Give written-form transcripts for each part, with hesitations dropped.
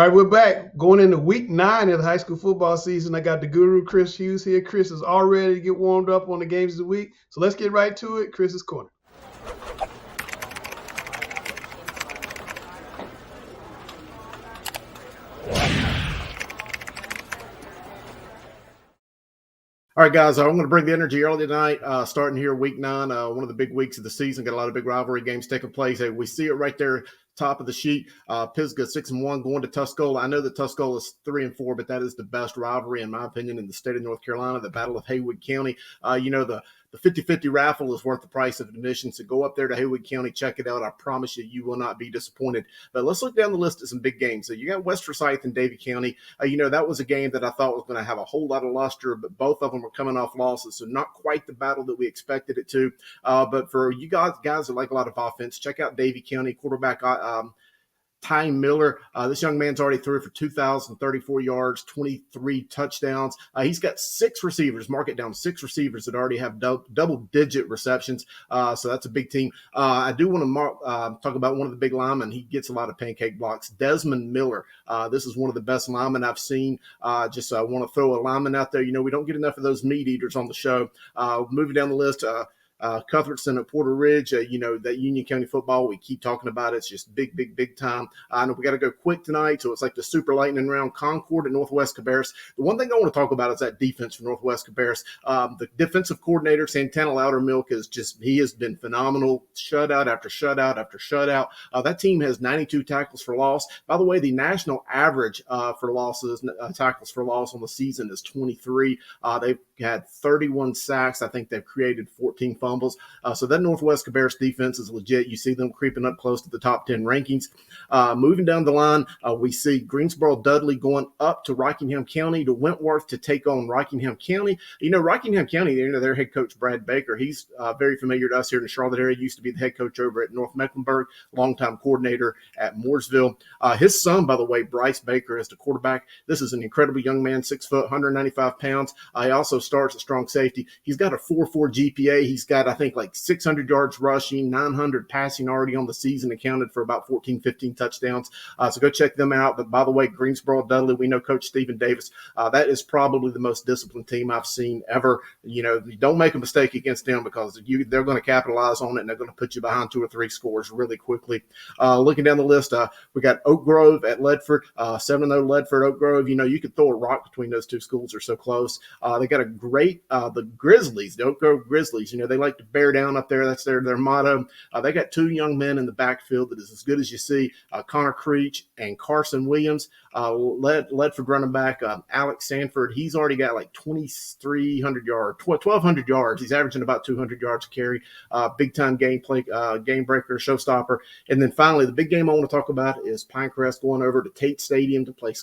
All right, we're back going into week 9 of the high school football season. I got the guru, Chris Hughes, here. Chris is all ready to get warmed up on the games of the week. So let's get right to it. Chris's Corner. All right, guys, I'm going to bring the energy early tonight, starting here week 9, one of the big weeks of the season. Got a lot of big rivalry games taking place. Hey, we see it right there, top of the sheet. Pisgah 6-1 going to Tuscola. I know that Tuscola is 3-4, but that is the best rivalry, in my opinion, in the state of North Carolina, the Battle of Haywood County. The 50-50 raffle is worth the price of admission, so go up there to Haywood County, check it out. I promise you, you will not be disappointed. But let's look down the list of some big games. So you got West Forsyth and Davie County. That was a game that I thought was going to have a whole lot of luster, but both of them were coming off losses, so not quite the battle that we expected it to. But for you guys that like a lot of offense, check out Davie County quarterback Ty Miller. This young man's already threw for 2,034 yards, 23 touchdowns. He's got 6 receivers, mark it down, 6 receivers that already have double-digit receptions. So that's a big team. I do want to talk about one of the big linemen. He gets a lot of pancake blocks. Desmond Miller. This is one of the best linemen I've seen. Just want to throw a lineman out there. We don't get enough of those meat eaters on the show. Moving down the list, Cuthbertson at Porter Ridge, that Union County football, we keep talking about it. It's just big time. I know we got to go quick tonight, so it's like the super lightning round. Concord at Northwest Cabarrus. The one thing I want to talk about is that defense for Northwest Cabarrus. The defensive coordinator, Santana Loudermilk, he has been phenomenal, shutout after shutout after shutout. That team has 92 tackles for loss. By the way, the national average for losses, tackles for loss on the season is 23. They've had 31 sacks. I think they've created 14 fumbles. So that Northwest Cabarrus defense is legit. You see them creeping up close to the top 10 rankings. Moving down the line, we see Greensboro Dudley going up to Rockingham County, to Wentworth to take on Rockingham County. Rockingham County, their head coach, Brad Baker, he's very familiar to us here in the Charlotte area. Used to be the head coach over at North Mecklenburg, longtime coordinator at Mooresville. His son, by the way, Bryce Baker, is the quarterback. This is an incredible young man, 6 foot, 195 pounds. He also starts at strong safety. He's got a 4.4 GPA. He's got, I think, like 600 yards rushing, 900 passing already on the season, accounted for about 14, 15 touchdowns. So go check them out. But by the way, Greensboro Dudley, we know Coach Stephen Davis. That is probably the most disciplined team I've seen ever. You don't make a mistake against them, because they're going to capitalize on it, and they're going to put you behind 2 or 3 scores really quickly. Looking down the list, we got Oak Grove at Ledford, 7-0 Ledford, Oak Grove. You could throw a rock between those 2 schools. They're so close. They got a great, the Grizzlies, the Oak Grove Grizzlies. They like to bear down up there. That's their motto. They got 2 young men in the backfield that is as good as you see, Connor Creech and Carson Williams. Ledford running back, Alex Sanford, he's already got like 2,300 yards, 1,200 yards. He's averaging about 200 yards a carry. Big-time game breaker, showstopper. And then finally, the big game I want to talk about is Pinecrest going over to Tate Stadium to play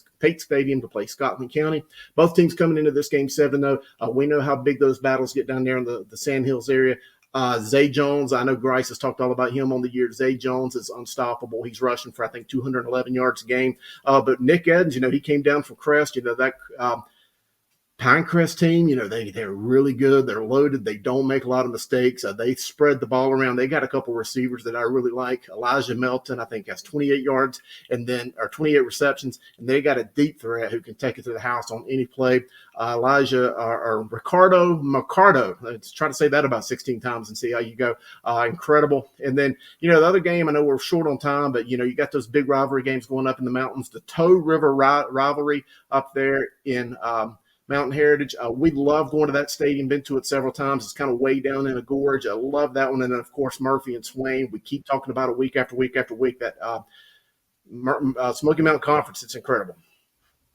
Scotland County. Both teams coming into this game 7-0. We know how big those battles get down there in the Sand Hills area. Zay Jones, I know Grice has talked all about him on the year. Zay Jones is unstoppable. He's rushing for, I think, 211 yards a game. But Nick Edens, he came down from Crest. That Pinecrest team, they're really good. They're loaded. They don't make a lot of mistakes. They spread the ball around. They got a couple receivers that I really like. Elijah Melton, I think, has 28 yards or 28 receptions, and they got a deep threat who can take it to the house on any play. Ricardo Mercado. Let's try to say that about 16 times and see how you go. Incredible. And then, the other game, I know we're short on time, but, you got those big rivalry games going up in the mountains. The Toe River rivalry up there in Mountain Heritage. We love going to that stadium, been to it several times. It's kind of way down in a gorge. I love that one. And then, of course, Murphy and Swain. We keep talking about it week after week after week, that Smoky Mountain Conference. It's incredible.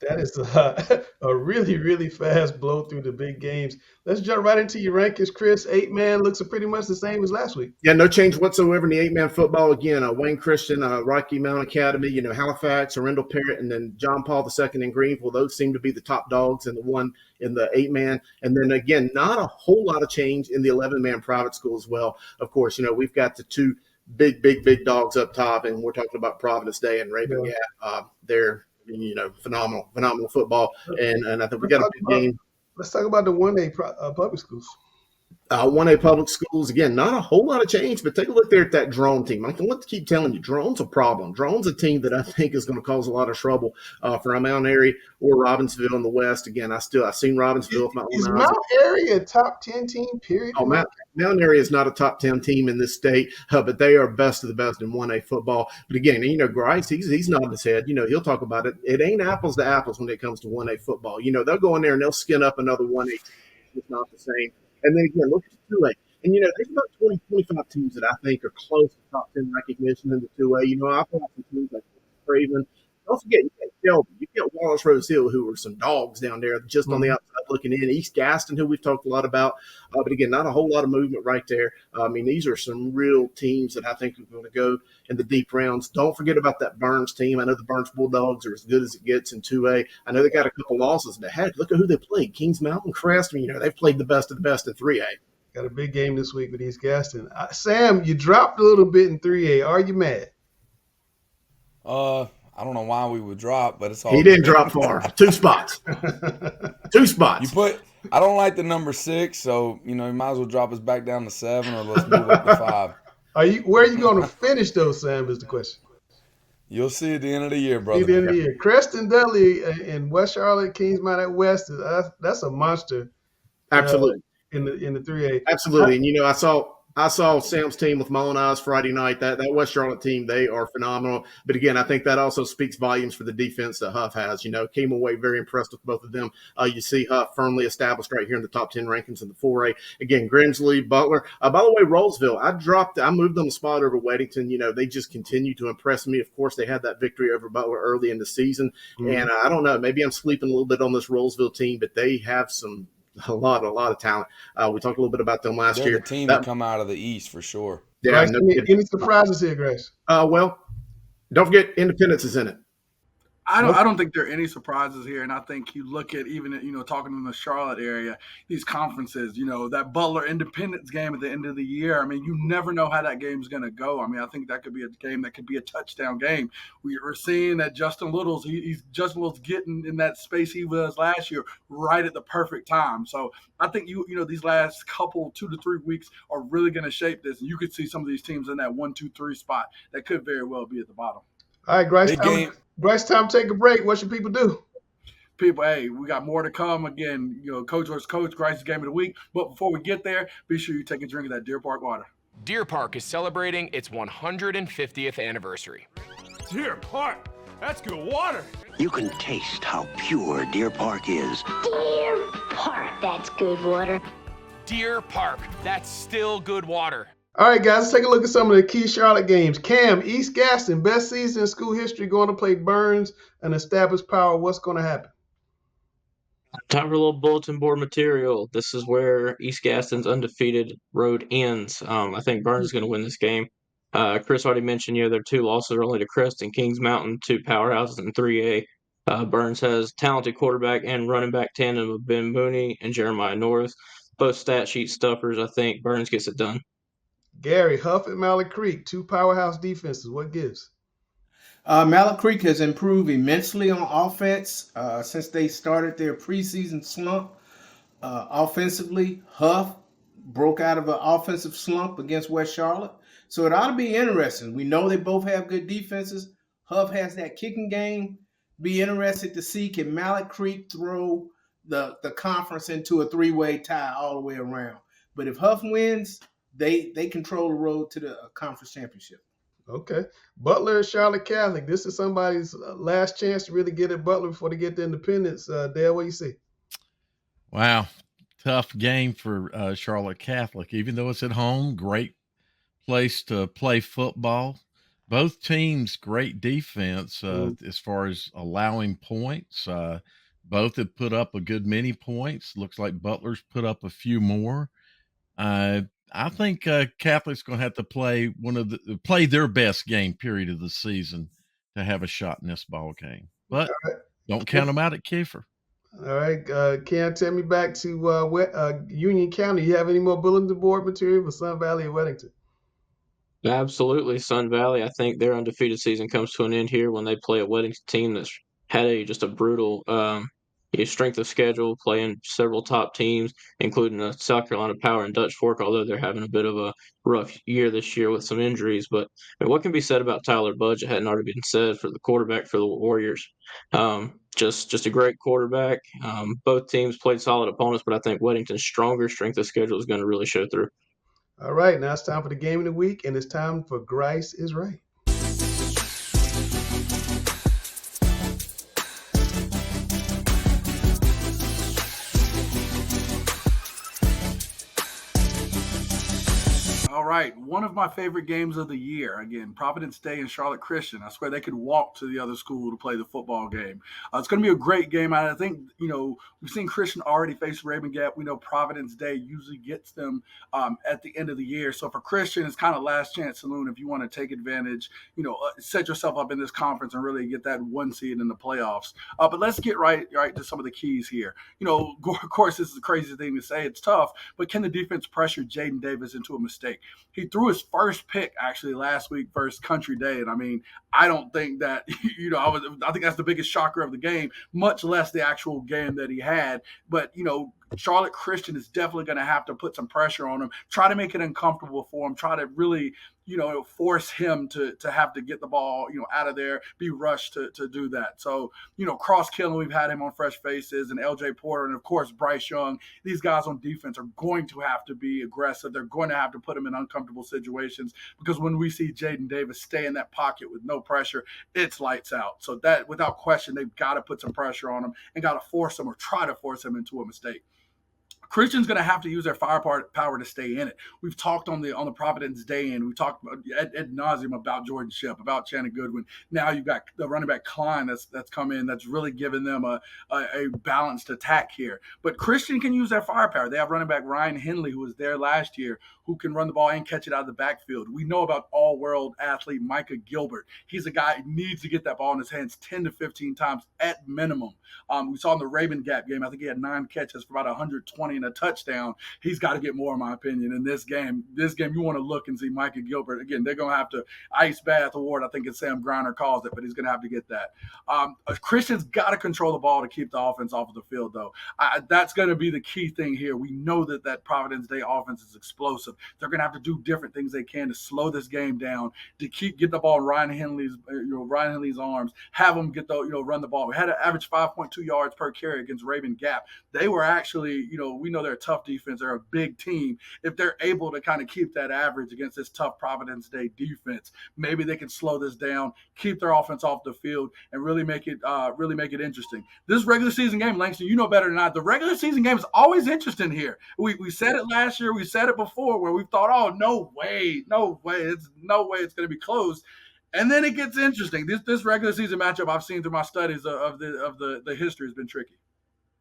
That is a really, really fast blow through the big games. Let's jump right into your rankings, Chris. 8-man looks pretty much the same as last week. Yeah, no change whatsoever in the 8-man football. Again, Wayne Christian, Rocky Mount Academy, Halifax, Arundel Parrott, and then John Paul II in Greenville. Those seem to be the top dogs in the 8-man. And then, again, not a whole lot of change in the 11-man private school as well. Of course, we've got the 2 big dogs up top, and we're talking about Providence Day and Raven Gap. They're phenomenal football. And I think we got a big game. Let's talk about the 1A public schools. 1A public schools, again, not a whole lot of change, but take a look there at that drone team. I can keep telling you, drone's a problem. Drone's a team that I think is going to cause a lot of trouble for Mount Airy or Robbinsville in the West. Again, I've seen Robbinsville with my own Is eyes. Mount Airy a top 10 team, period? Oh, Mount Airy is not a top 10 team in this state, but they are best of the best in 1A football. But again, Grice, he's nodding his head. He'll talk about it. It ain't apples to apples when it comes to 1A football. They'll go in there and they'll skin up another 1A team. It's not the same. And then again, look at the 2A. And, there's about 20, 25 teams that I think are close to top 10 recognition in the 2A. I've got some teams like Craven. Don't forget, you got Shelby. You got Wallace Rose Hill, who are some dogs down there just on the outside looking in. East Gaston, who we've talked a lot about. But again, not a whole lot of movement right there. These are some real teams that I think are going to go in the deep rounds. Don't forget about that Burns team. I know the Burns Bulldogs are as good as it gets in 2A. I know they got a couple losses. But heck, look at who they played. Kings Mountain, Crest. They've played the best of the best in 3A. Got a big game this week with East Gaston. Sam, you dropped a little bit in 3A. Are you mad? I don't know why we would drop, but it's all. He didn't drop far. 2 spots. 2 spots. I don't like the number 6, so you might as well drop us back down to 7, or let's move up to 5. Where are you going to finish though, Sam? Is the question. You'll see at the end of the year, brother. At the end of the year, Creston Dudley in West Charlotte, Kings Mountain at West. That's a monster. Absolutely. In the 3A. Absolutely. And I saw Sam's team with my own eyes Friday night. That West Charlotte team, they are phenomenal. But again, I think that also speaks volumes for the defense that Huff has. Came away very impressed with both of them. You see Huff firmly established right here in the top 10 rankings in the 4A. Again, Grimsley, Butler. By the way, Rollsville, I moved them a spot over Weddington. They just continue to impress me. Of course, they had that victory over Butler early in the season. Mm-hmm. And I don't know, maybe I'm sleeping a little bit on this Rollsville team, but they have a lot of talent. We talked a little bit about them last year. The team that come out of the East for sure. Yeah, any surprises here, Grace? Well, don't forget Independence is in it. I don't think there are any surprises here, and I think you look at even talking in the Charlotte area, these conferences, that Butler Independence game at the end of the year. You never know how that game's going to go. I think that could be a game that could be a touchdown game. We're seeing that Justin Little's getting in that space he was last year right at the perfect time. So I think these last couple 2 to 3 weeks are really going to shape this, and you could see some of these teams in that 1, 2, 3 spot that could very well be at the bottom. All right, Bryce, time to take a break. What should people do? People, hey, we got more to come. Again, Coach versus Coach, Grice's Game of the Week. But before we get there, be sure you take a drink of that Deer Park water. Deer Park is celebrating its 150th anniversary. Deer Park? That's good water. You can taste how pure Deer Park is. Deer Park, that's good water. Deer Park, that's still good water. All right, guys, let's take a look at some of the key Charlotte games. Cam, East Gaston, best season in school history, going to play Burns, an established power. What's going to happen? Time for a little bulletin board material. This is where East Gaston's undefeated road ends. I think Burns is going to win this game. Chris already mentioned, their 2 losses are only to Crest and Kings Mountain, 2 powerhouses in 3A. Burns has talented quarterback and running back tandem of Ben Mooney and Jeremiah North. Both stat sheet stuffers. I think Burns gets it done. Gary, Huff and Mallet Creek, 2 powerhouse defenses. What gives? Mallet Creek has improved immensely on offense since they started their preseason slump. Offensively, Huff broke out of an offensive slump against West Charlotte. So it ought to be interesting. We know they both have good defenses. Huff has that kicking game. Be interested to see, can Mallet Creek throw the conference into a 3-way tie all the way around. But if Huff wins, they control the road to the conference championship. Okay. Butler, Charlotte Catholic. This is somebody's last chance to really get at Butler before they get to Independence. Dale, what do you see? Wow. Tough game for Charlotte Catholic. Even though it's at home, great place to play football. Both teams, great defense as far as allowing points. Both have put up a good many points. Looks like Butler's put up a few more. I think Catholic's going to have to play their best game period of the season to have a shot in this ball game. But don't count them out at Kiefer. All right, Ken, take me back to Union County. You have any more bulletin board material for Sun Valley and Weddington? Absolutely, Sun Valley. I think their undefeated season comes to an end here when they play a Weddington team that's had just a brutal strength of schedule, playing several top teams, including the South Carolina Power and Dutch Fork, although they're having a bit of a rough year this year with some injuries. But what can be said about Tyler Budge? It hadn't already been said for the quarterback for the Warriors. Just a great quarterback. Both teams played solid opponents, but I think Weddington's stronger strength of schedule is going to really show through. All right, now it's time for the game of the week, and it's time for Grice is Right. All right, one of my favorite games of the year. Again, Providence Day and Charlotte Christian. I swear they could walk to the other school to play the football game. It's going to be a great game. I think, we've seen Christian already face Raven Gap. We know Providence Day usually gets them at the end of the year. So for Christian, it's kind of last chance saloon if you want to take advantage, set yourself up in this conference and really get that 1 seed in the playoffs. But let's get right to some of the keys here. Of course, this is a crazy thing to say. It's tough, but can the defense pressure Jaden Davis into a mistake? He threw his first pick actually last week versus Country Day, and I don't think that I think that's the biggest shocker of the game, much less the actual game that he had. But Charlotte Christian is definitely going to have to put some pressure on him, try to make it uncomfortable for him, try to really force him to have to get the ball out of there, be rushed to do that. So Cross Killen, we've had him on Fresh Faces, and LJ Porter, and of course Bryce Young. These guys on defense are going to have to be aggressive. They're going to have to put him in uncomfortable situations, because when we see Jaden Davis stay in that pocket with no pressure, it's lights out. So that, without question, they've got to put some pressure on him and got to force him, or try to force him into a mistake. Christian's going to have to use their firepower to stay in it. We've talked on the Providence Day, and we talked ad nauseum about Jordan Shipp, about Shannon Goodwin. Now you've got the running back Klein that's come in, that's really given them a balanced attack here. But Christian can use their firepower. They have running back Ryan Henley, who was there last year, who can run the ball and catch it out of the backfield. We know about all-world athlete Micah Gilbert. He's a guy who needs to get that ball in his hands 10 to 15 times at minimum. We saw in the Raven Gap game, I think he had 9 catches for about 120 and a touchdown. He's got to get more, in my opinion, in this game. You want to look and see Micah Gilbert. Again, they're going to have to ice bath award. I think it's Sam Griner calls it, but he's going to have to get that. Christian's got to control the ball to keep the offense off of the field, though. That's going to be the key thing here. We know that Providence Day offense is explosive. They're going to have to do different things they can to slow this game down, to get the ball in Ryan Henley's arms, have them run the ball. We had an average 5.2 yards per carry against Raven Gap. They were actually, we know they're a tough defense. They're a big team. If they're able to kind of keep that average against this tough Providence Day defense, maybe they can slow this down, keep their offense off the field, and really make it interesting. This regular season game, Langston, you know better than I. The regular season game is always interesting here. We said it last year. We said it before, where we thought, oh, no way, it's going to be close. And then it gets interesting. This regular season matchup, I've seen through my studies of the history, has been tricky.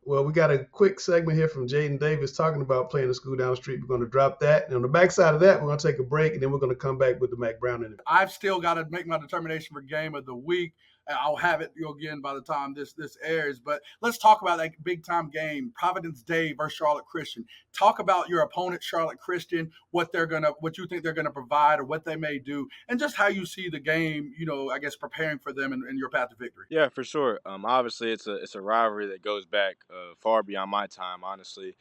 Well, we got a quick segment here from Jaden Davis talking about playing the school down the street. We're going to drop that. And on the backside of that, we're going to take a break, and then we're going to come back with the Mack Brown interview. I've still got to make my determination for game of the week. I'll have it again by the time this airs. But let's talk about that big-time game, Providence Day versus Charlotte Christian. Talk about your opponent, Charlotte Christian, what you think they're going to provide, or what they may do, and just how you see the game, I guess, preparing for them and your path to victory. Yeah, for sure. Obviously, it's a rivalry that goes back far beyond my time, honestly.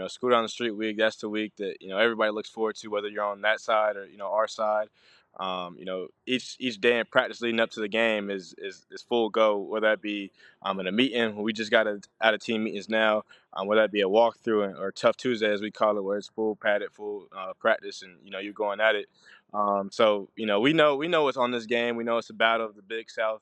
School down the street week, that's the week that, everybody looks forward to, whether you're on that side or, our side. Each day in practice leading up to the game is full go, whether that be in a meeting. We just got out of team meetings now, whether that be a walkthrough or Tough Tuesday, as we call it, where it's full padded, full practice, and you're going at it. So we know what's on this game. We know it's a battle of the Big South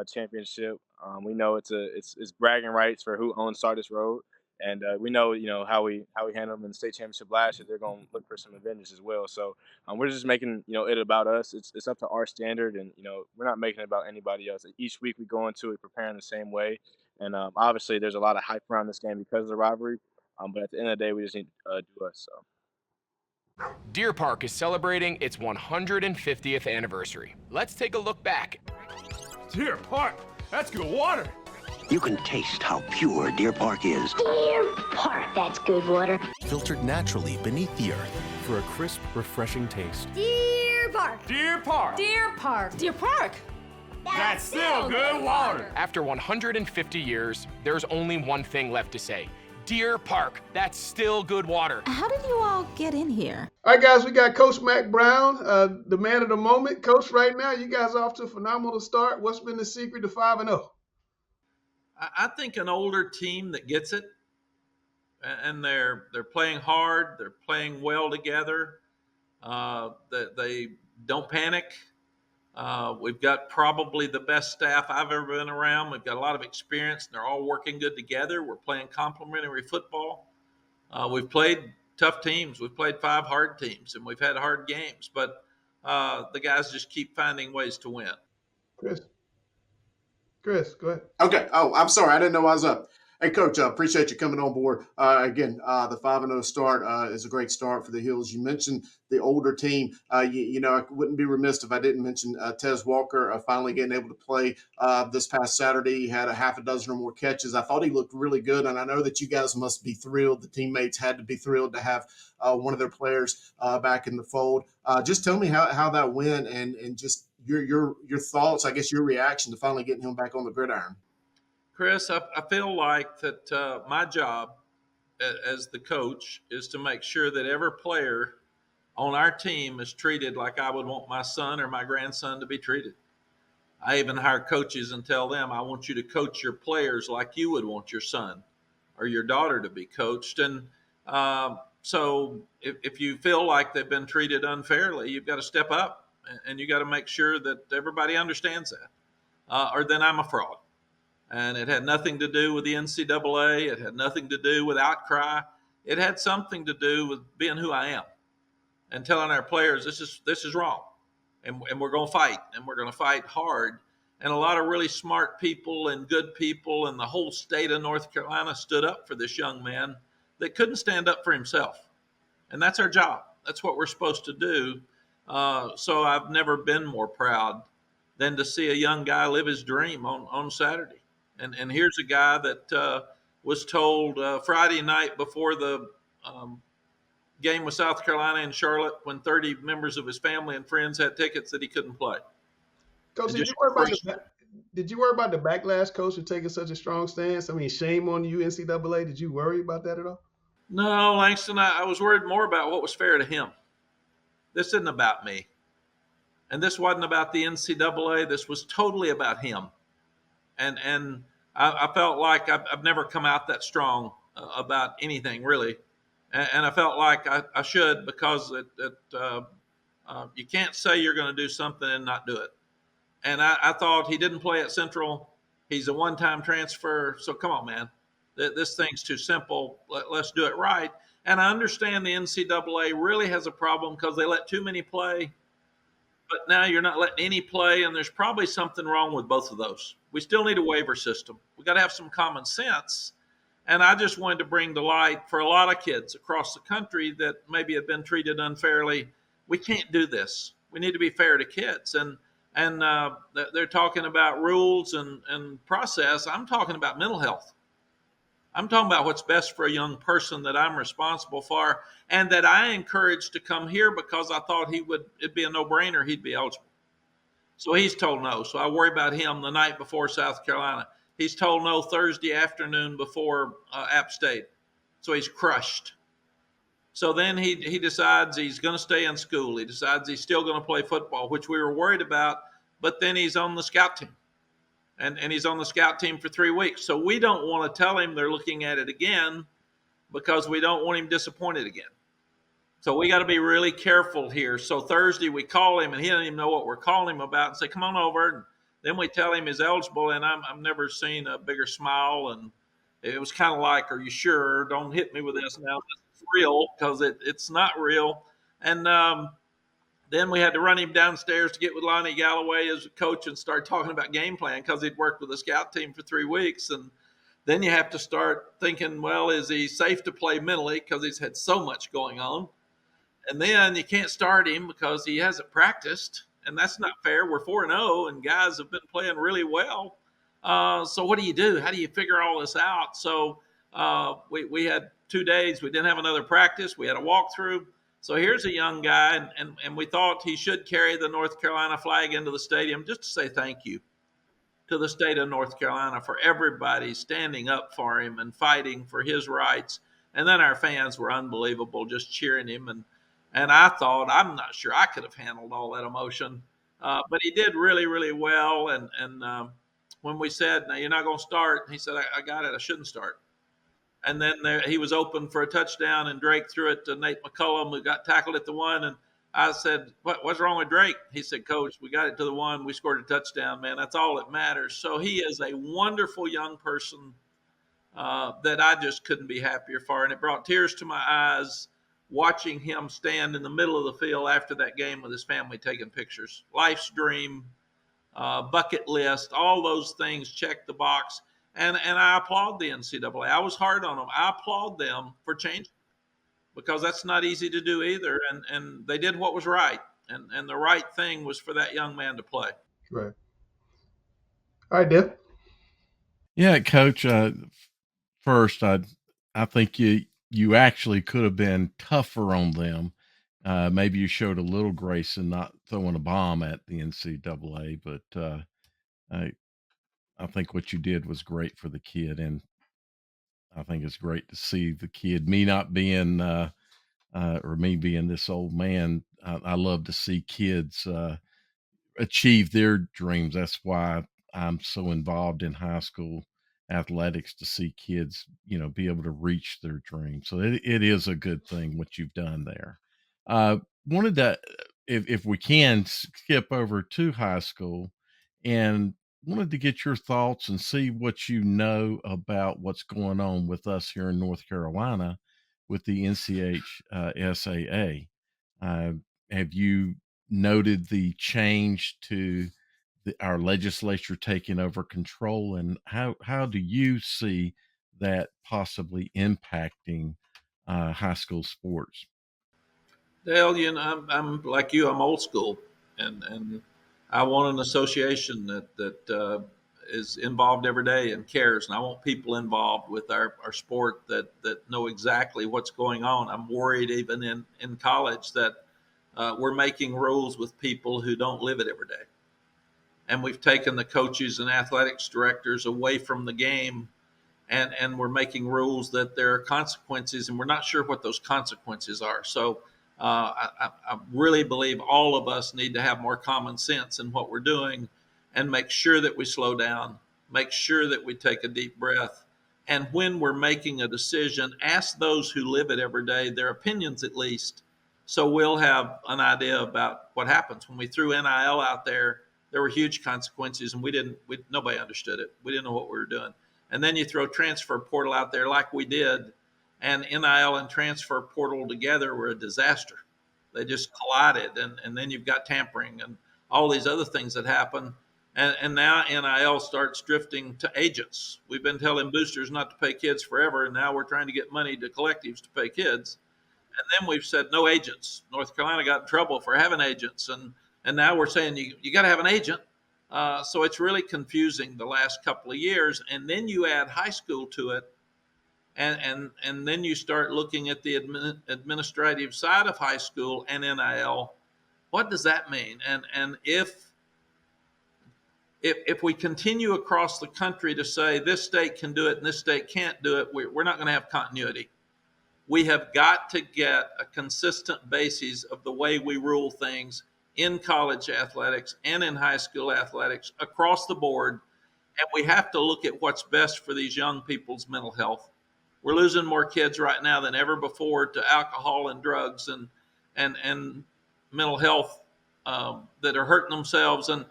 championship. We know it's bragging rights for who owns Sardis Road. And we know, how we handled them in the state championship last year. They're going to look for some advantage as well. So we're just making, it about us. It's up to our standard, and, we're not making it about anybody else. Each week we go into it preparing the same way. And obviously there's a lot of hype around this game because of the rivalry. But at the end of the day, we just need to do us. So. Deer Park is celebrating its 150th anniversary. Let's take a look back. Deer Park, that's good water. You can taste how pure Deer Park is. Deer Park, that's good water. Filtered naturally beneath the earth for a crisp, refreshing taste. Deer Park. Deer Park. Deer Park. Deer Park. That's still good water. After 150 years, there's only one thing left to say. Deer Park, that's still good water. How did you all get in here? All right, guys, we got Coach Mack Brown, the man of the moment. Coach, right now, you guys are off to a phenomenal start. What's been the secret to 5-0? I think an older team that gets it, and they're playing hard, they're playing well together, they don't panic. We've got probably the best staff I've ever been around. We've got a lot of experience, and they're all working good together. We're playing complementary football. We've played tough teams. We've played 5 hard teams, and we've had hard games. But the guys just keep finding ways to win. Chris, go ahead. Okay. Oh, I'm sorry. I didn't know I was up. Hey, Coach, appreciate you coming on board. Again, the 5-0 start is a great start for the Hills. You mentioned the older team. You know, I wouldn't be remiss if I didn't mention Tez Walker finally getting able to play this past Saturday. He had a half a dozen or more catches. I thought he looked really good, and I know that you guys must be thrilled. The teammates had to be thrilled to have one of their players back in the fold. Just tell me how that went and just your thoughts, I guess your reaction to finally getting him back on the gridiron. Chris, I feel like that my job as the coach is to make sure that every player on our team is treated like I would want my son or my grandson to be treated. I even hire coaches and tell them, I want you to coach your players like you would want your son or your daughter to be coached. And so if you feel like they've been treated unfairly, you've got to step up and you got to make sure that everybody understands that, or then I'm a fraud. And it had nothing to do with the NCAA. It had nothing to do with outcry. It had something to do with being who I am and telling our players this is wrong, and we're going to fight, and we're going to fight hard. And a lot of really smart people and good people in the whole state of North Carolina stood up for this young man that couldn't stand up for himself. And that's our job. That's what we're supposed to do. So I've never been more proud than to see a young guy live his dream on Saturday. And here's a guy that was told Friday night before the game with South Carolina in Charlotte, when 30 members of his family and friends had tickets, that he couldn't play. Coach, did you worry about the backlash, Coach, for taking such a strong stance? I mean, shame on you, NCAA. Did you worry about that at all? No, Langston, I was worried more about what was fair to him. This isn't about me. And this wasn't about the NCAA. This was totally about him. And I felt like I've never come out that strong about anything, really. And I felt like I should, because you can't say you're going to do something and not do it. And I thought he didn't play at Central. He's a one-time transfer. So come on, man. This thing's too simple. Let's do it right. And I understand the NCAA really has a problem because they let too many play. But now you're not letting any play, and there's probably something wrong with both of those. We still need a waiver system. We got to have some common sense. And I just wanted to bring to light for a lot of kids across the country that maybe have been treated unfairly. We can't do this. We need to be fair to kids. And they're talking about rules and process. I'm talking about mental health. I'm talking about what's best for a young person that I'm responsible for and that I encouraged to come here because I thought it'd be a no-brainer, he'd be eligible. So he's told no. So I worry about him the night before South Carolina. He's told no Thursday afternoon before App State. So he's crushed. So then he decides he's going to stay in school. He decides he's still going to play football, which we were worried about. But then he's on the scout team. And he's on the scout team for 3 weeks. So we don't want to tell him they're looking at it again because we don't want him disappointed again. So we got to be really careful here. So Thursday we call him, and he doesn't even know what we're calling him about, and say, come on over. And then we tell him he's eligible, and I've never seen a bigger smile. And it was kind of like, are you sure? Don't hit me with this now. It's real, because it's not real. And then we had to run him downstairs to get with Lonnie Galloway as a coach and start talking about game plan because he'd worked with the scout team for 3 weeks. And then you have to start thinking, well, is he safe to play mentally because he's had so much going on? And then you can't start him because he hasn't practiced, and that's not fair. We're 4-0, and guys have been playing really well. So what do you do? How do you figure all this out? So we had 2 days. We didn't have another practice. We had a walkthrough. So here's a young guy, and we thought he should carry the North Carolina flag into the stadium just to say thank you. to the state of North Carolina for everybody standing up for him and fighting for his rights. And then our fans were unbelievable, just cheering him. And I thought, I'm not sure I could have handled all that emotion, but he did really, really well. And when we said, "Now you're not going to start," he said, I got it. I shouldn't start. And then he was open for a touchdown, and Drake threw it to Nate McCullum, who got tackled at the 1. And I said, what's wrong with Drake? He said, "Coach, we got it to the 1. We scored a touchdown, man. That's all that matters." So he is a wonderful young person that I just couldn't be happier for. And it brought tears to my eyes watching him stand in the middle of the field after that game with his family taking pictures. Life's dream, bucket list, all those things check the box. And I applaud the NCAA. I was hard on them. I applaud them for changing, because that's not easy to do either. And they did what was right. And the right thing was for that young man to play. Right. All right, Deb. Yeah, Coach. First, I think you actually could have been tougher on them. Maybe you showed a little grace in not throwing a bomb at the NCAA, but I think what you did was great for the kid, and I think it's great to see the kid. Me not being or me being this old man, I love to see kids achieve their dreams. That's why I'm so involved in high school athletics, to see kids, be able to reach their dreams. So it is a good thing what you've done there. Wanted to, if we can, skip over to high school, and wanted to get your thoughts and see what you know about what's going on with us here in North Carolina with the NCHSAA. Have you noted the change to our legislature taking over control, and how do you see that possibly impacting high school sports? Dale, I'm like you. I'm old school, and I want an association that is involved every day and cares, and I want people involved with our sport that know exactly what's going on. I'm worried even in college that we're making rules with people who don't live it every day, and we've taken the coaches and athletics directors away from the game, and we're making rules that there are consequences, and we're not sure what those consequences are. So I really believe all of us need to have more common sense in what we're doing, and make sure that we slow down, make sure that we take a deep breath. And when we're making a decision, ask those who live it every day, their opinions at least, so we'll have an idea about what happens. When we threw NIL out there were huge consequences, and nobody understood it. We didn't know what we were doing. And then you throw transfer portal out there like we did, and NIL and transfer portal together were a disaster. They just collided, and then you've got tampering and all these other things that happen. And now NIL starts drifting to agents. We've been telling boosters not to pay kids forever, and now we're trying to get money to collectives to pay kids. And then we've said no agents. North Carolina got in trouble for having agents, and now we're saying you got to have an agent. So it's really confusing the last couple of years. And then you add high school to it, and then you start looking at the administrative side of high school and NIL. What does that mean? And if we continue across the country to say this state can do it and this state can't do it, we're not going to have continuity. We have got to get a consistent basis of the way we rule things in college athletics and in high school athletics across the board. And we have to look at what's best for these young people's mental health. We're losing more kids right now than ever before to alcohol and drugs and mental health that are hurting themselves. And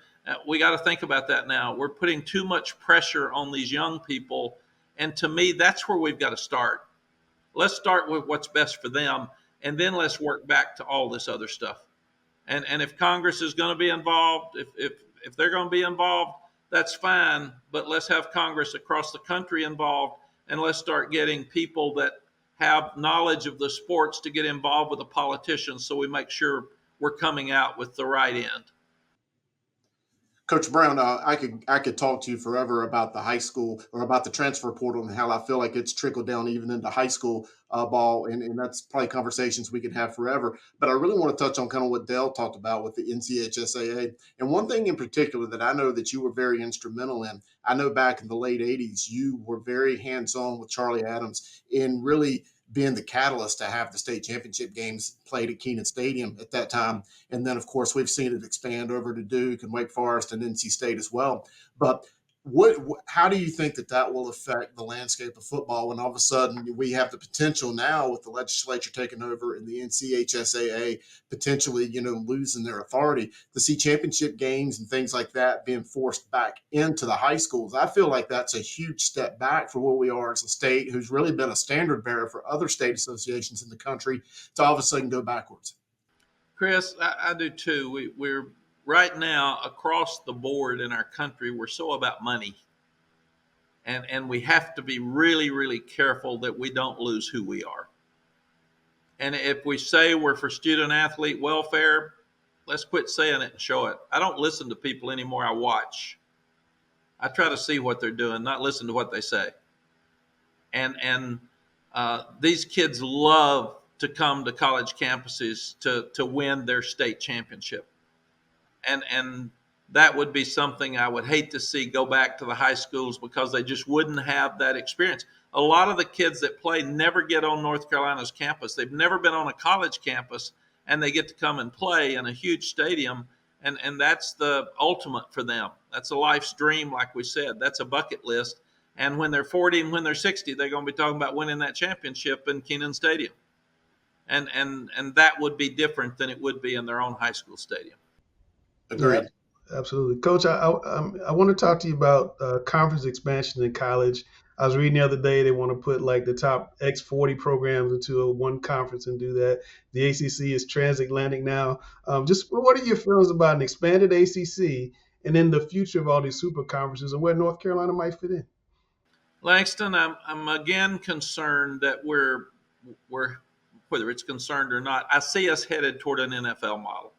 we got to think about that now. We're putting too much pressure on these young people. And to me, that's where we've got to start. Let's start with what's best for them, and then let's work back to all this other stuff. And if Congress is going to be involved, if they're going to be involved, that's fine. But let's have Congress across the country involved, and let's start getting people that have knowledge of the sports to get involved with the politicians, so we make sure we're coming out with the right end. Coach Brown, I could talk to you forever about the high school or about the transfer portal and how I feel like it's trickled down even into high school ball, and that's probably conversations we could have forever. But I really want to touch on kind of what Dale talked about with the NCHSAA, and one thing in particular that I know that you were very instrumental in. I know back in the late '80s, you were very hands-on with Charlie Adams in really being the catalyst to have the state championship games played at Kenan Stadium at that time. And then, of course, we've seen it expand over to Duke and Wake Forest and NC State as well. But how do you think that will affect the landscape of football when all of a sudden we have the potential now with the legislature taking over and the NCHSAA potentially, losing their authority to see championship games and things like that being forced back into the high schools? I feel like that's a huge step back for where we are as a state who's really been a standard bearer for other state associations in the country to all of a sudden go backwards. Chris, I do too. We're right now across the board in our country, we're so about money. And we have to be really, really careful that we don't lose who we are. And if we say we're for student athlete welfare, let's quit saying it and show it. I don't listen to people anymore. I watch. I try to see what they're doing, not listen to what they say. And these kids love to come to college campuses to win their state championship. And that would be something I would hate to see go back to the high schools because they just wouldn't have that experience. A lot of the kids that play never get on North Carolina's campus. They've never been on a college campus, and they get to come and play in a huge stadium, and that's the ultimate for them. That's a life's dream, like we said. That's a bucket list. And when they're 40 and when they're 60, they're going to be talking about winning that championship in Kenan Stadium. And that would be different than it would be in their own high school stadium. Agreed. Yeah, absolutely. Coach, I want to talk to you about conference expansion in college. I was reading the other day they want to put like the top X40 programs into one conference and do that. The ACC is transatlantic now. Just what are your feelings about an expanded ACC and then the future of all these super conferences and where North Carolina might fit in? Langston, I'm again concerned that we're whether it's concerned or not, I see us headed toward an NFL model.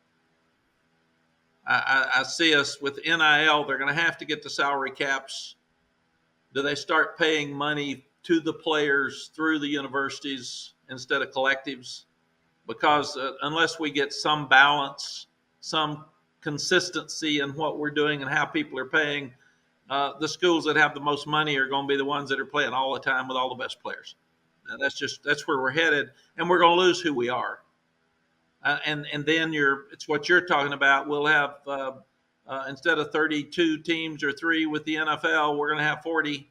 I see us with NIL, they're going to have to get the salary caps. Do they start paying money to the players through the universities instead of collectives? Because unless we get some balance, some consistency in what we're doing and how people are paying, the schools that have the most money are going to be the ones that are playing all the time with all the best players. That's where we're headed, and we're going to lose who we are. And then it's what you're talking about. We'll have instead of 32 teams or 3 with the NFL, we're going to have 40,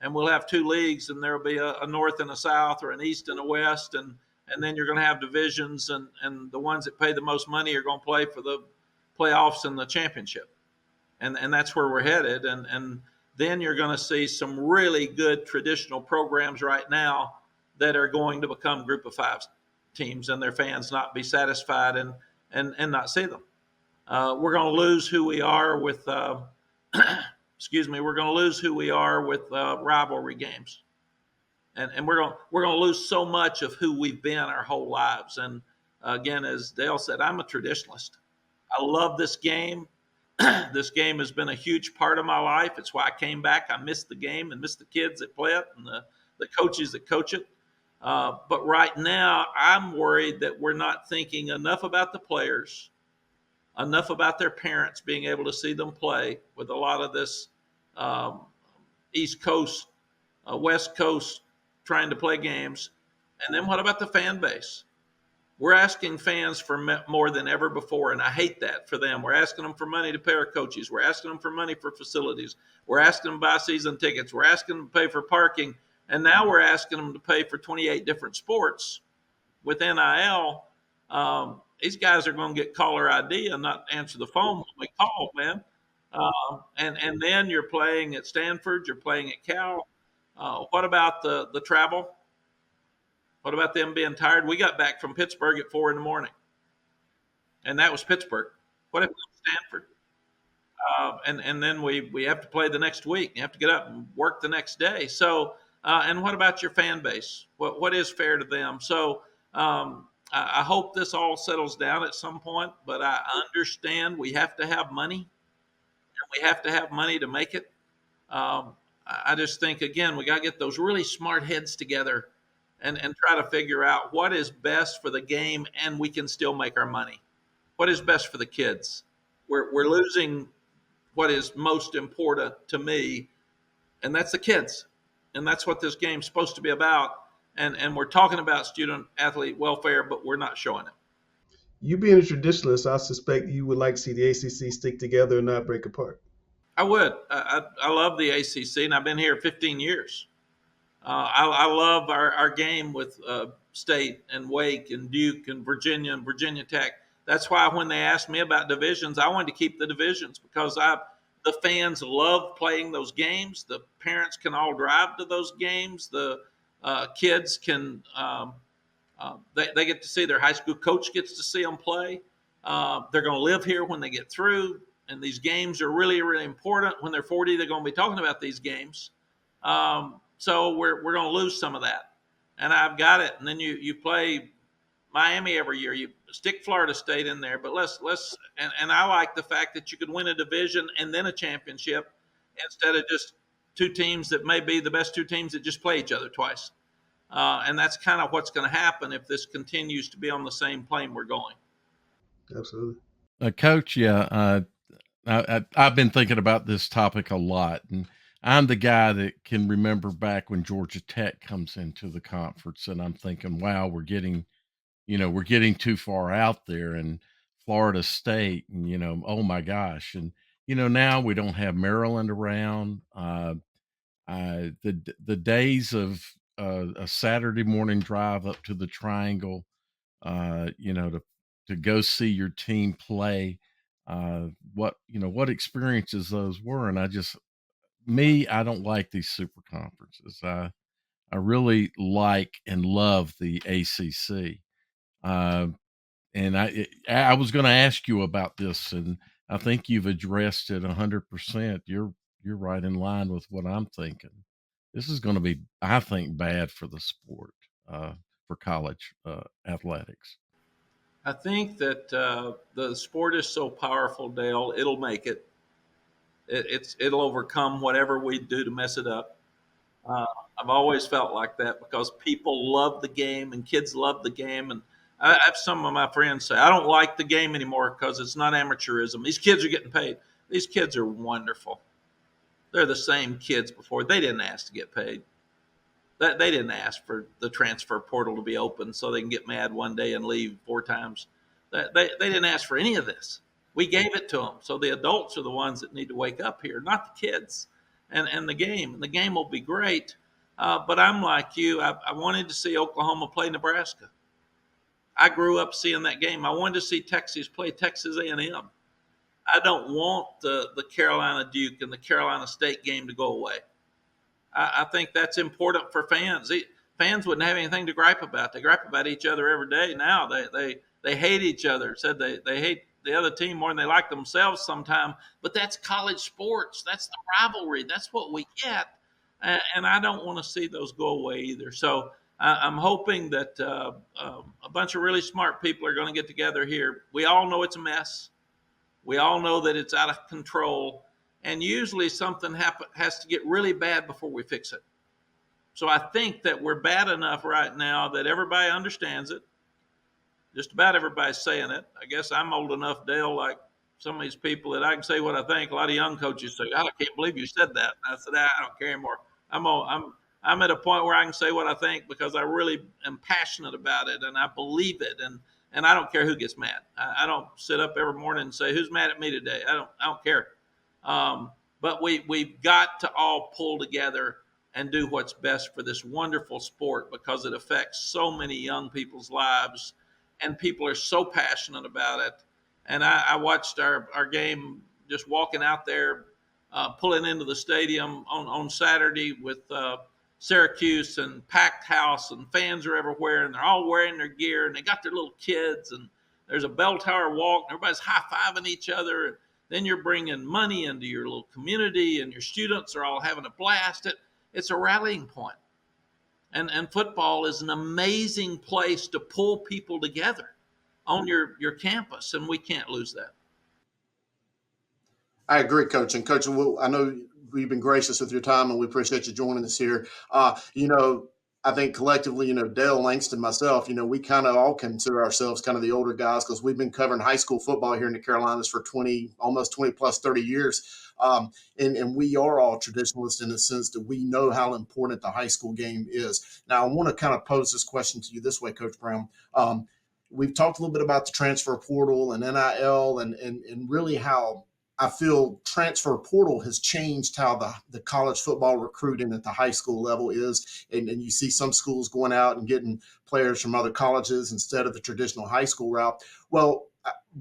and we'll have 2 leagues, and there'll be a North and a South or an East and a West, and then you're going to have divisions, and the ones that pay the most money are going to play for the playoffs and the championship, and that's where we're headed. And then you're going to see some really good traditional programs right now that are going to become Group of 5 teams, and their fans not be satisfied and not see them. We're going to lose who we are with we're going to lose who we are with rivalry games, and we're going to lose so much of who we've been our whole lives. And again, as Dale said, I'm a traditionalist. I love this game. This game has been a huge part of my life. It's why I came back. I missed the game and missed the kids that play it and the coaches that coach it. But right now, I'm worried that we're not thinking enough about the players, enough about their parents being able to see them play with a lot of this East Coast, West Coast trying to play games. And then what about the fan base? We're asking fans for more than ever before, and I hate that for them. We're asking them for money to pay our coaches. We're asking them for money for facilities. We're asking them to buy season tickets. We're asking them to pay for parking. And now we're asking them to pay for 28 different sports with NIL. These guys are going to get caller ID and not answer the phone when we call, man. And then you're playing at Stanford, you're playing at Cal. What about the travel? What about them being tired? We got back from Pittsburgh at 4 a.m, and that was Pittsburgh. What if Stanford? And then we have to play the next week. You have to get up and work the next day. So, and what about your fan base? What is fair to them? So I hope this all settles down at some point, but I understand we have to have money. we have to have money to make it. I just think, again, we got to get those really smart heads together and try to figure out what is best for the game, and we can still make our money. What is best for the kids? We're losing what is most important to me, and that's the kids. And that's what this game's supposed to be about. And we're talking about student athlete welfare, but we're not showing it. You being a traditionalist, I suspect you would like to see the ACC stick together and not break apart. I would. I love the ACC, and I've been here 15 years. I love our game with State and Wake and Duke and Virginia Tech. That's why when they asked me about divisions, I wanted to keep the divisions because the fans love playing those games. The parents can all drive to those games. The kids can they get to see their high school coach gets to see them play. They're going to live here when they get through, and these games are really, really important. When they're 40, they're going to be talking about these games. So we're going to lose some of that, and I've got it. And then you play Miami every year. You stick Florida State in there, but let's and I like the fact that you could win a division and then a championship instead of just two teams that may be the best two teams that just play each other twice. And that's kind of what's going to happen if this continues to be on the same plane we're going. Absolutely. Coach, yeah, I've been thinking about this topic a lot, and I'm the guy that can remember back when Georgia Tech comes into the conference, and I'm thinking, wow, we're getting too far out there, and Florida State, and oh my gosh, and now we don't have Maryland around. The days of a Saturday morning drive up to the Triangle, to go see your team play, what experiences those were, and I don't like these super conferences. I really like and love the ACC. And I was going to ask you about this, and I think you've addressed it 100%. You're right in line with what I'm thinking. This is going to be, I think, bad for the sport, for college athletics. I think that the sport is so powerful, Dale. It'll make it. It'll overcome whatever we do to mess it up. I've always felt like that because people love the game and kids love the game. And I have some of my friends say, I don't like the game anymore because it's not amateurism. These kids are getting paid. These kids are wonderful. They're the same kids before. They didn't ask to get paid. They didn't ask for the transfer portal to be open so they can get mad one day and leave 4 times. They didn't ask for any of this. We gave it to them. So the adults are the ones that need to wake up here, not the kids. And the game. And the game will be great. But I'm like you. I wanted to see Oklahoma play Nebraska. I grew up seeing that game. I wanted to see Texas play Texas A&M. I don't want the Carolina Duke and the Carolina State game to go away. I think that's important for fans. Fans wouldn't have anything to gripe about. They gripe about each other every day now. They hate each other. Said they hate the other team more than they like themselves sometimes. But that's college sports. That's the rivalry. That's what we get. And I don't want to see those go away either. So I'm hoping that a bunch of really smart people are going to get together here. We all know it's a mess. We all know that it's out of control. And usually something has to get really bad before we fix it. So I think that we're bad enough right now that everybody understands it. Just about everybody's saying it. I guess I'm old enough, Dale, like some of these people, that I can say what I think. A lot of young coaches say, I can't believe you said that. And I said, I don't care anymore. I'm at a point where I can say what I think because I really am passionate about it and I believe it. And I don't care who gets mad. I don't sit up every morning and say, who's mad at me today? I don't care. But we've got to all pull together and do what's best for this wonderful sport because it affects so many young people's lives and people are so passionate about it. And I watched our game just walking out there, pulling into the stadium on Saturday with Syracuse and packed house and fans are everywhere and they're all wearing their gear and they got their little kids and there's a bell tower walk and everybody's high-fiving each other. And then you're bringing money into your little community and your students are all having a blast. It's a rallying point. And football is an amazing place to pull people together on your campus, and we can't lose that. I agree, Coach. And Coach, I know you've been gracious with your time, and we appreciate you joining us here. I think collectively, Dale Langston, myself, we kind of all consider ourselves kind of the older guys because we've been covering high school football here in the Carolinas for almost 20 plus 30 years. And we are all traditionalists in the sense that we know how important the high school game is. Now, I want to kind of pose this question to you this way, Coach Brown. We've talked a little bit about the transfer portal and NIL and really how I feel transfer portal has changed how the college football recruiting at the high school level is. And you see some schools going out and getting players from other colleges instead of the traditional high school route. Well,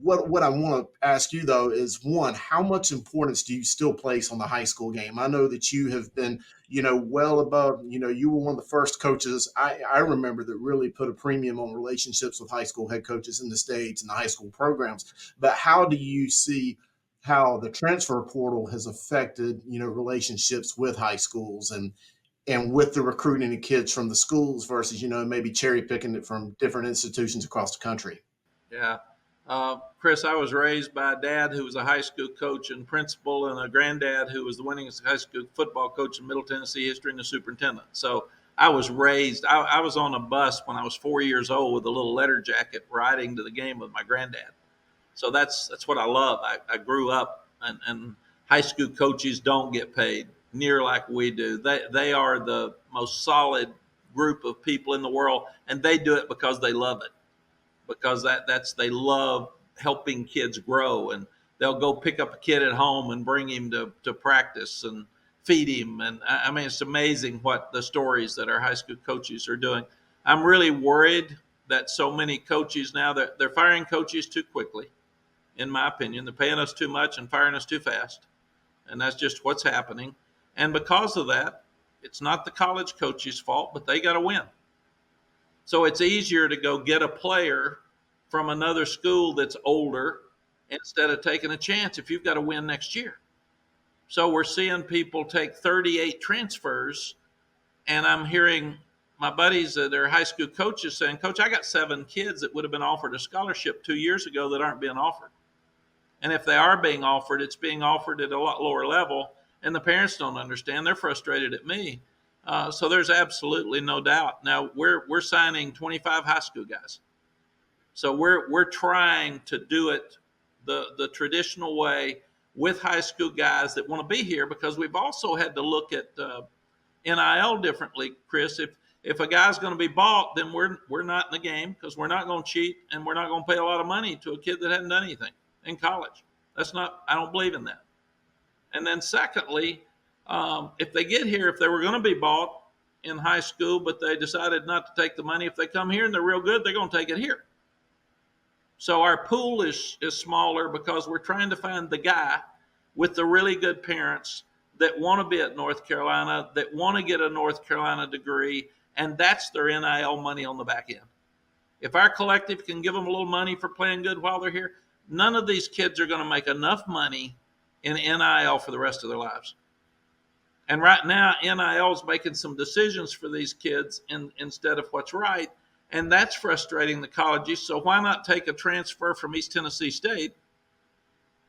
what I want to ask you, though, is, one, how much importance do you still place on the high school game? I know that you have been, well above, you were one of the first coaches I remember that really put a premium on relationships with high school head coaches in the States and the high school programs. But how do you see how the transfer portal has affected, relationships with high schools and with the recruiting of kids from the schools versus, maybe cherry picking it from different institutions across the country? Yeah. Chris, I was raised by a dad who was a high school coach and principal, and a granddad who was the winningest high school football coach in Middle Tennessee history and the superintendent. So I was raised, I was on a bus when I was 4 years old with a little letter jacket riding to the game with my granddad. So that's what I love. I grew up, and high school coaches don't get paid near like we do. They are the most solid group of people in the world, and they do it because they love it, because they love helping kids grow, and they'll go pick up a kid at home and bring him to practice and feed him. And I mean, it's amazing what the stories that our high school coaches are doing. I'm really worried that so many coaches now, they're firing coaches too quickly. In my opinion, they're paying us too much and firing us too fast. And that's just what's happening. And because of that, it's not the college coach's fault, but they got to win. So it's easier to go get a player from another school that's older instead of taking a chance if you've got to win next year. So we're seeing people take 38 transfers, and I'm hearing my buddies that are high school coaches saying, Coach, I got 7 kids that would have been offered a scholarship 2 years ago that aren't being offered. And if they are being offered, it's being offered at a lot lower level, and the parents don't understand. They're frustrated at me. So there's absolutely no doubt. Now we're signing 25 high school guys. So we're trying to do it the traditional way with high school guys that want to be here, because we've also had to look at NIL differently, Chris. If a guy's going to be bought, then we're not in the game, because we're not going to cheat, and we're not going to pay a lot of money to a kid that hadn't done anything in college. I don't believe in that. And then secondly, if they get here, if they were going to be bought in high school, but they decided not to take the money, if they come here and they're real good, they're going to take it here. So our pool is smaller because we're trying to find the guy with the really good parents that want to be at North Carolina, that want to get a North Carolina degree, and that's their NIL money on the back end. If our collective can give them a little money for playing good while they're here, none of these kids are going to make enough money in NIL for the rest of their lives. And right now, NIL is making some decisions for these kids instead of what's right, and that's frustrating the colleges. So why not take a transfer from East Tennessee State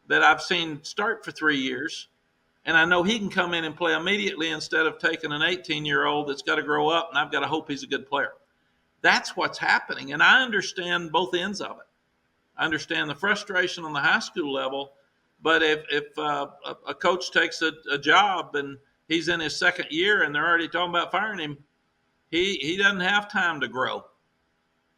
that I've seen start for 3 years, and I know he can come in and play immediately, instead of taking an 18-year-old that's got to grow up, and I've got to hope he's a good player. That's what's happening, and I understand both ends of it. I understand the frustration on the high school level, but if a coach takes a job and he's in his second year and they're already talking about firing him, he doesn't have time to grow.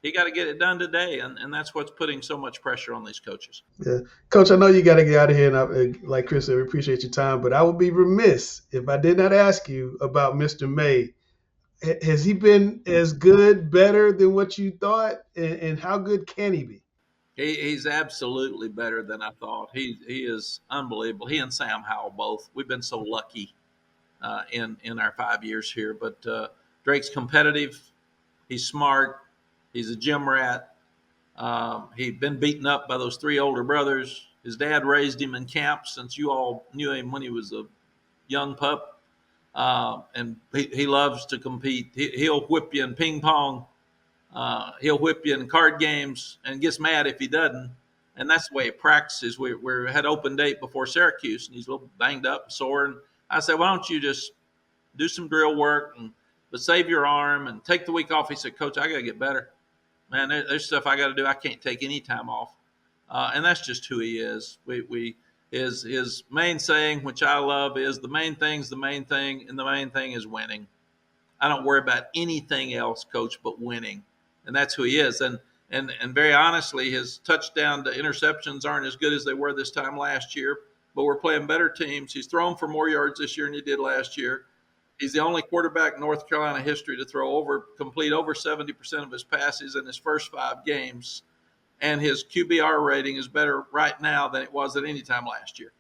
He got to get it done today, and that's what's putting so much pressure on these coaches. Yeah, Coach, I know you got to get out of here, and like Chris said, we appreciate your time, but I would be remiss if I did not ask you about Mr. May. Has he been as good, better than what you thought, and how good can he be? He's absolutely better than I thought. He is unbelievable. He and Sam Howell both. We've been so lucky in our 5 years here. But Drake's competitive. He's smart. He's a gym rat. He'd been beaten up by those 3 older brothers. His dad raised him in camp since you all knew him when he was a young pup. And he loves to compete. He'll whip you in ping pong. He'll whip you in card games and gets mad if he doesn't. And that's the way he practices. We had open date before Syracuse, and he's a little banged up, sore. And I said, why don't you just do some drill work, but save your arm and take the week off? He said, Coach, I got to get better. Man, there's stuff I got to do. I can't take any time off. And that's just who he is. His main saying, which I love, is the main thing's the main thing, and the main thing is winning. I don't worry about anything else, Coach, but winning. And that's who he is. And very honestly, his touchdown to interceptions aren't as good as they were this time last year, but we're playing better teams. He's thrown for more yards this year than he did last year. He's the only quarterback in North Carolina history to complete over 70% of his passes in his first 5 games. And his QBR rating is better right now than it was at any time last year.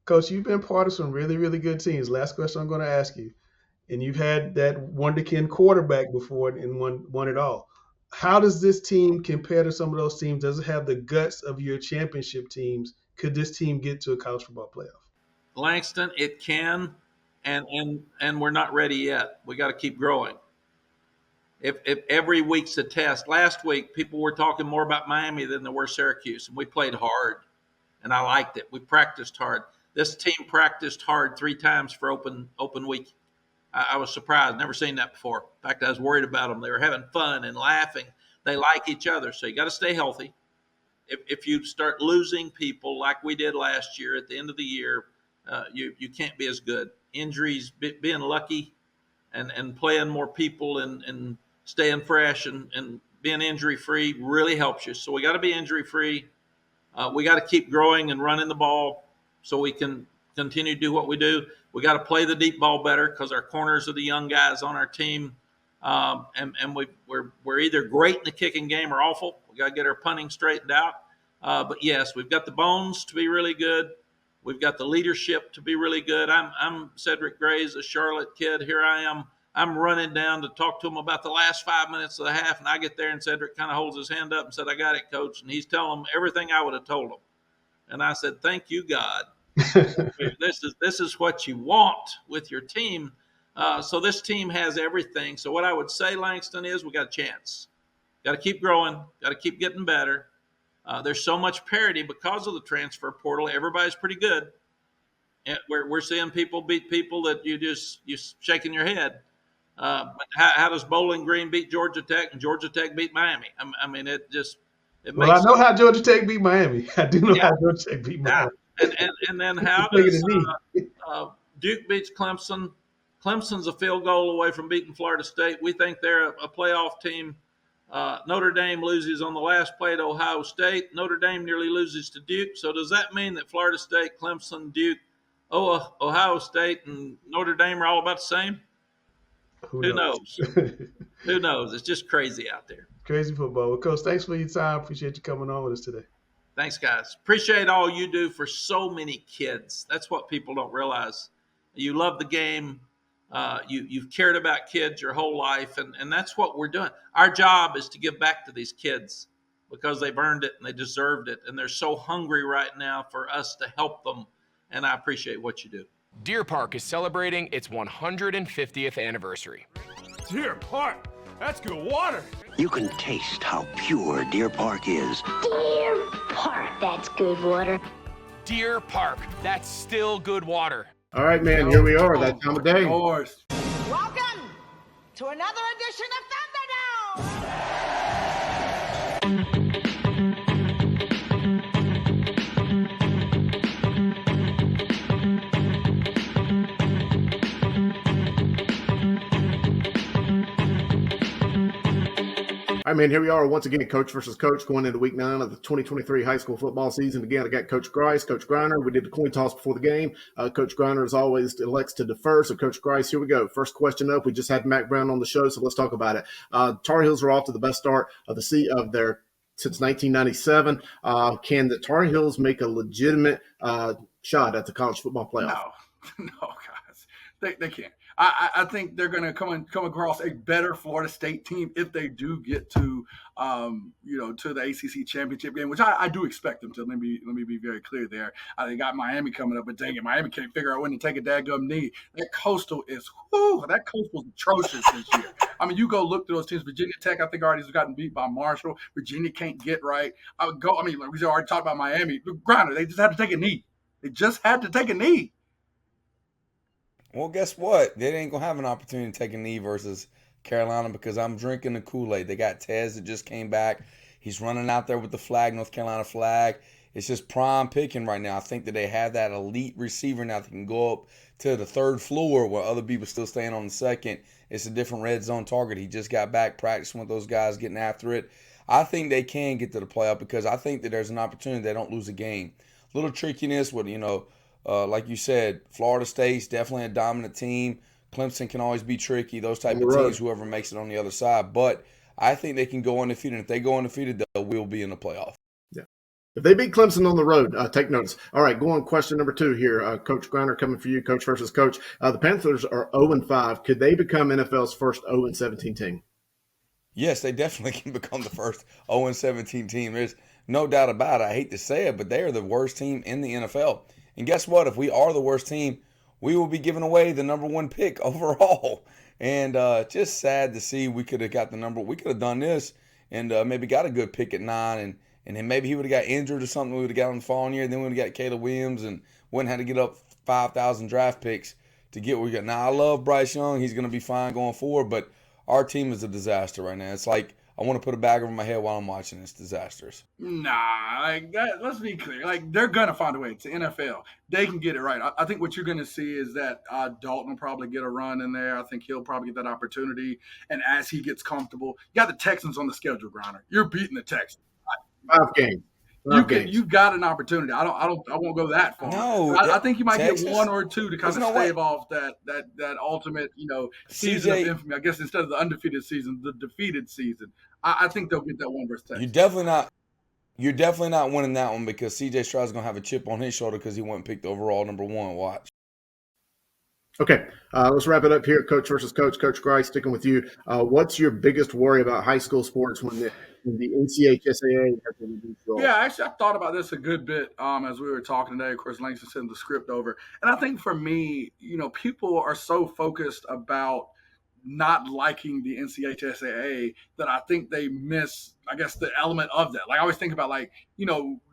Coach, you've been part of some really, really good teams. Last question I'm going to ask you. And you've had that wonderkin quarterback before and won it all. How does this team compare to some of those teams? Does it have the guts of your championship teams? Could this team get to a college football playoff? Langston, it can, and we're not ready yet. We got to keep growing. If every week's a test. Last week, people were talking more about Miami than they were Syracuse, and we played hard, and I liked it. We practiced hard. This team practiced hard 3 times for open week. I was surprised. Never seen that before. In fact, I was worried about them. They were having fun and laughing. They like each other, so you got to stay healthy. If you start losing people like we did last year at the end of the year, you can't be as good. Injuries, being lucky, and playing more people and staying fresh and being injury-free really helps you. So we got to be injury-free. We got to keep growing and running the ball so we can continue to do what we do. We got to play the deep ball better because our corners are the young guys on our team. And we're either great in the kicking game or awful. We got to get our punting straightened out. But yes, we've got the bones to be really good. We've got the leadership to be really good. I'm Cedric Gray's a Charlotte kid. Here I am. I'm running down to talk to him about the last 5 minutes of the half, and I get there, and Cedric kind of holds his hand up and said, I got it, Coach. And he's telling him everything I would have told him. And I said, thank you, God. This is what you want with your team. So this team has everything. So what I would say, Langston, is we got a chance. Got to keep growing. Got to keep getting better. There's so much parity because of the transfer portal. Everybody's pretty good. And we're seeing people beat people that you shaking your head. But how does Bowling Green beat Georgia Tech and Georgia Tech beat Miami? I mean, it well, I know how Georgia Tech beat Miami. I do know how Georgia Tech beat Miami. And then how does Duke beats Clemson? Clemson's a field goal away from beating Florida State. We think they're a playoff team. Notre Dame loses on the last play to Ohio State. Notre Dame nearly loses to Duke. So does that mean that Florida State, Clemson, Duke, Ohio State, and Notre Dame are all about the same? Who knows? Who knows? It's just crazy out there. Crazy football. Well, Coach, thanks for your time. Appreciate you coming on with us today. Thanks, guys. Appreciate all you do for so many kids. That's what people don't realize. You love the game. You've cared about kids your whole life, and that's what we're doing. Our job is to give back to these kids because they've earned it and they deserved it, and they're so hungry right now for us to help them, and I appreciate what you do. Deer Park is celebrating its 150th anniversary. Deer Park? That's good water. You can taste how pure Deer Park is. Deer Park, that's good water. Deer Park, that's still good water. All right, man, here we are, that time of day. Welcome to another edition of Thunderdome. All right, man, here we are once again, Coach versus Coach, going into week 9 of the 2023 high school football season. Again, I got Coach Grice, Coach Griner. We did the coin toss before the game. Coach Griner, as always, elects to defer. So, Coach Grice, here we go. First question up. We just had Mack Brown on the show, so let's talk about it. Tar Heels are off to the best start of their since 1997. Can the Tar Heels make a legitimate shot at the college football playoff? No, guys, they can't. I think they're going to come across a better Florida State team if they do get to to the ACC championship game, which I do expect them to. Let me be very clear there. They got Miami coming up, but dang it, Miami can't figure out when to take a dadgum knee. That Coastal's atrocious this year. I mean, you go look through those teams. Virginia Tech, I think, already has gotten beat by Marshall. Virginia can't get right. Like we already talked about Miami. Granted, they just had to take a knee. They just had to take a knee. Well, guess what? They ain't going to have an opportunity to take a knee versus Carolina because I'm drinking the Kool-Aid. They got Tez that just came back. He's running out there with the flag, North Carolina flag. It's just prime picking right now. I think that they have that elite receiver now that can go up to the third floor where other people still staying on the second. It's a different red zone target. He just got back practicing with those guys, getting after it. I think they can get to the playoff because I think that there's an opportunity they don't lose a game. Little trickiness with, like you said, Florida State's definitely a dominant team. Clemson can always be tricky. Those type of teams, whoever makes it on the other side. But I think they can go undefeated. And if they go undefeated, they will be in the playoff. Yeah. If they beat Clemson on the road, take notice. All right, go on question number 2 here. Coach Griner coming for you, coach versus coach. The Panthers are 0-5. Could they become NFL's first 0-17 team? Yes, they definitely can become the first 0-17 team. There's no doubt about it. I hate to say it, but they are the worst team in the NFL. And guess what? If we are the worst team, we will be giving away the number 1 pick overall. And just sad to see we could have got the number. We could have done this and maybe got a good pick at 9. And then maybe he would have got injured or something. We would have got him the following year. Then we would have got Caleb Williams and wouldn't have to get up 5,000 draft picks to get what we got. Now, I love Bryce Young. He's going to be fine going forward. But our team is a disaster right now. It's like I want to put a bag over my head while I'm watching. It's disasters. Nah, like that. Let's be clear. Like they're gonna find a way. It's the NFL. They can get it right. I think what you're gonna see is that Dalton will probably get a run in there. I think he'll probably get that opportunity. And as he gets comfortable, you got the Texans on the schedule, Griner. You're beating the Texans. 5 games. You've got an opportunity. I won't go that far. No, I think you might Texas, get 1 or 2 to kind of stave off that ultimate, season of infamy. I guess instead of the undefeated season, the defeated season. I think they'll get that 1 versus Texas. You're definitely not winning that one because C.J. Stroud's gonna have a chip on his shoulder because he wasn't picked overall number 1. Watch. Okay, let's wrap it up here. Coach versus coach. Coach Grice, sticking with you. What's your biggest worry about high school sports when the NCHSAA has to reduce role? Yeah, actually, I thought about this a good bit as we were talking today. Of course, Langston sent the script over. And I think for me, people are so focused about not liking the NCHSAA that I think they miss, I guess, the element of that. Like I always think about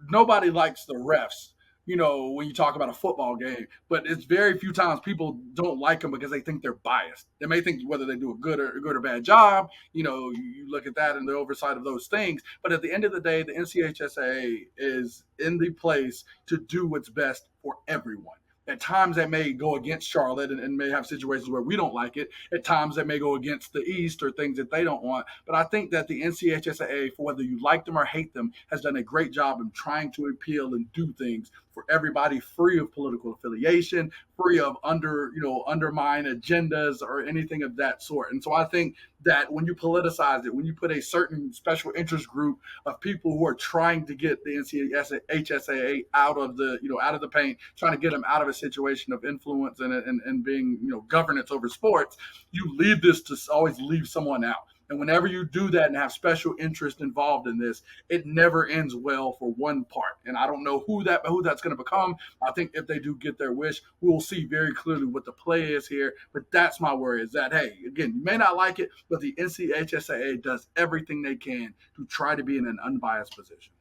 nobody likes the refs, when you talk about a football game, but it's very few times people don't like them because they think they're biased. They may think whether they do a good or bad job, you look at that and the oversight of those things. But at the end of the day, the NCHSAA is in the place to do what's best for everyone. At times that may go against Charlotte and may have situations where we don't like it. At times that may go against the East or things that they don't want. But I think that the NCHSAA, for whether you like them or hate them, has done a great job in trying to appeal and do things for everybody, free of political affiliation, free of undermine agendas or anything of that sort. And so I think that when you politicize it, when you put a certain special interest group of people who are trying to get the NCHSAA out of the paint, trying to get them out of a situation of influence and being governance over sports, you leave this to always leave someone out. And whenever you do that and have special interest involved in this, it never ends well for one part. And I don't know who that's going to become. I think if they do get their wish, we'll see very clearly what the play is here. But that's my worry is that, hey, again, you may not like it, but the NCHSAA does everything they can to try to be in an unbiased position.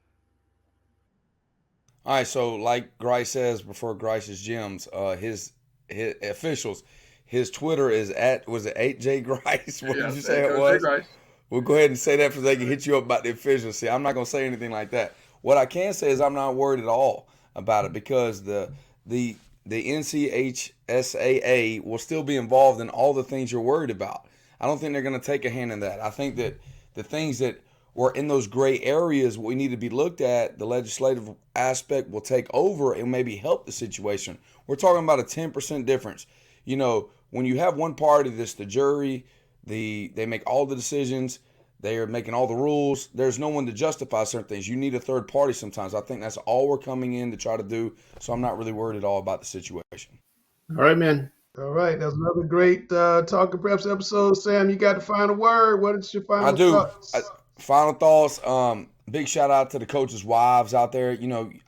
All right, so like Grice says before Grice's Gems, his officials, his Twitter is was it 8J Grice? What did you say it was? We'll go ahead and say that so they can hit you up about the officials. See, I'm not going to say anything like that. What I can say is I'm not worried at all about it because the NCHSAA will still be involved in all the things you're worried about. I don't think they're going to take a hand in that. I think that the things that were in those gray areas we need to be looked at, the legislative aspect will take over and maybe help the situation. We're talking about a 10% difference. When you have one party that's the jury, they make all the decisions, they are making all the rules, there's no one to justify certain things. You need a third party sometimes. I think that's all we're coming in to try to do, so I'm not really worried at all about the situation. All right, man. All right, that's another great Talking Preps episode. Sam, you got the final word. What is your I final do. thoughts? Final thoughts. Big shout out to the coaches' wives out there.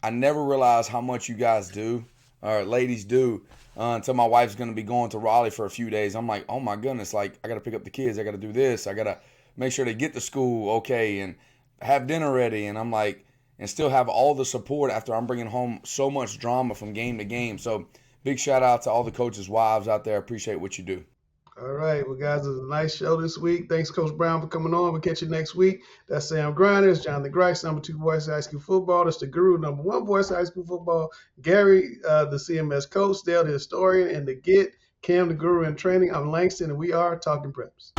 I never realized how much you guys do, or ladies do, until my wife's going to be going to Raleigh for a few days. I'm like, oh my goodness, like I got to pick up the kids. I got to do this. I got to make sure they get to school okay and have dinner ready. And I'm like, and still have all the support after I'm bringing home so much drama from game to game. So big shout out to all the coaches' wives out there. Appreciate what you do. All right. Well, guys, it was a nice show this week. Thanks, Coach Brown, for coming on. We'll catch you next week. That's Sam Grinder. It's Jonathan Grice, number 2 voice of high school football. That's the guru, number 1 voice of high school football. Gary, the CMS coach. Dale, the historian. And the Get, Cam, the guru in training. I'm Langston, and we are Talking Preps.